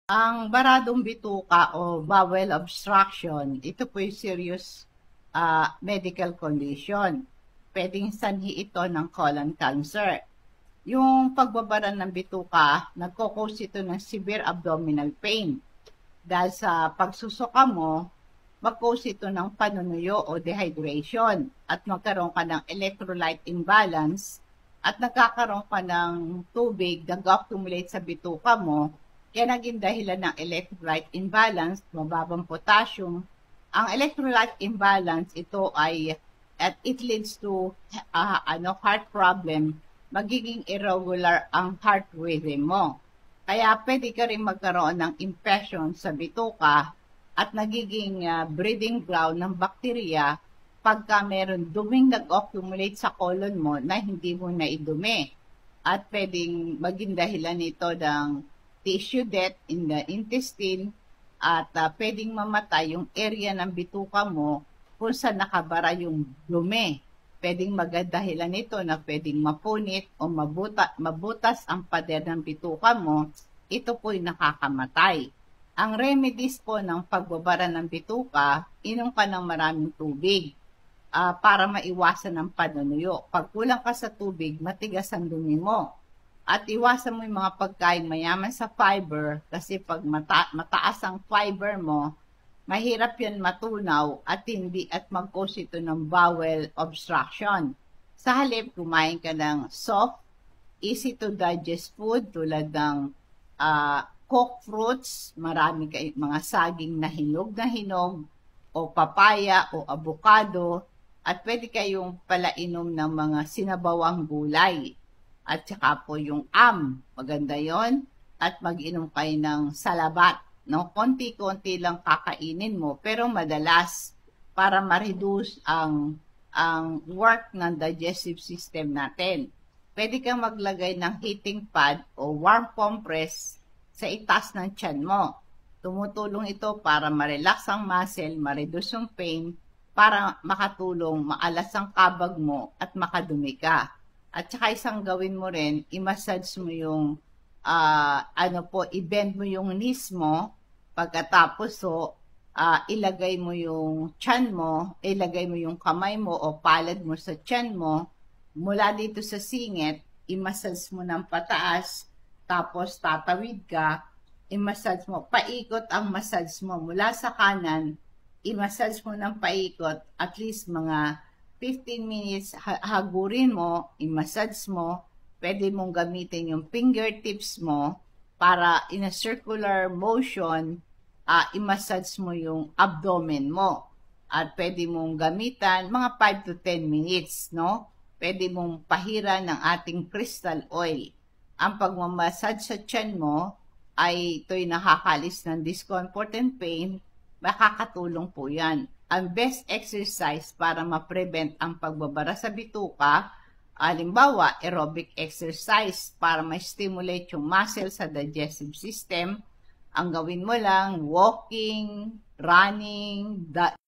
Ang baradong bituka o bowel obstruction, ito po yung serious medical condition. Pwedeng sanhi ito ng colon cancer. Yung pagbabara ng bituka, nagkukos ito ng severe abdominal pain. Dahil sa pagsusuka mo, mag-cause ito ng panunuyo o dehydration at magkaroon ka ng electrolyte imbalance at nagkakaroon ka ng tubig nag-accumulate sa bituka mo. Kaya naging dahilan ng electrolyte imbalance, mababang potassium. Ang electrolyte imbalance, ito ay at it leads to heart problem, magiging irregular ang heart rhythm mo. Kaya pwede ka rin magkaroon ng infection sa bituka at nagiging breeding ground ng bakterya pagka meron duming nag-accumulate sa colon mo na hindi mo naidumi. At pwedeng maging dahilan nito ng tissue death in the intestine at pwedeng mamatay yung area ng bituka mo kung saan nakabara yung dumi. Pwedeng magadahilan nito na pwedeng mapunit o mabutas ang pader ng bituka mo. Ito po'y nakakamatay. Ang remedies po ng pagbabara ng bituka, inom ka ng maraming tubig para maiwasan ang panunuyo. Pag kulang ka sa tubig, matigas ang dumi mo. At iwasan mo yung mga pagkain mayaman sa fiber kasi pag mataas ang fiber mo, mahirap yan matunaw at hindi at mag-cause ito ng bowel obstruction. Sa halip, kumain ka ng soft, easy to digest food tulad ng cooked fruits, marami kayo mga saging na hinog o papaya o avocado at pwede kayong palainom ng mga sinabawang gulay. At saka po yung maganda yon. At mag-inom kayo ng salabat. No? Konti-konti lang kakainin mo, pero madalas para ma-reduce ang work ng digestive system natin. Pwede kang maglagay ng heating pad o warm compress sa itaas ng tiyan mo. Tumutulong ito para ma-relax ang muscle, ma-reduce yung pain, para makatulong, maalas ang kabag mo at makadumi ka. At saka isang gawin mo rin, i-massage mo yung, i-bend mo yung knees mo. Pagkatapos, ilagay mo yung tiyan mo, ilagay mo yung kamay mo o palad mo sa tiyan mo. Mula dito sa singit, i-massage mo ng pataas, tapos tatawid ka, i-massage mo. Paikot ang massage mo. Mula sa kanan, i-massage mo ng paikot, at least mga 15 minutes, hagurin mo, i-massage mo, pwede mong gamitin yung fingertips mo para in a circular motion, i-massage mo yung abdomen mo. At pwede mong gamitan mga 5 to 10 minutes, no? Pwede mong pahiran ng ating crystal oil. Ang pagmamassage sa tiyan mo ay ito'y nakakalis ng discomfort and pain, makakatulong po yan. Ang best exercise para ma-prevent ang pagbabara sa bituka, halimbawa, aerobic exercise para ma-stimulate yung muscle sa digestive system. Ang gawin mo lang, walking, running,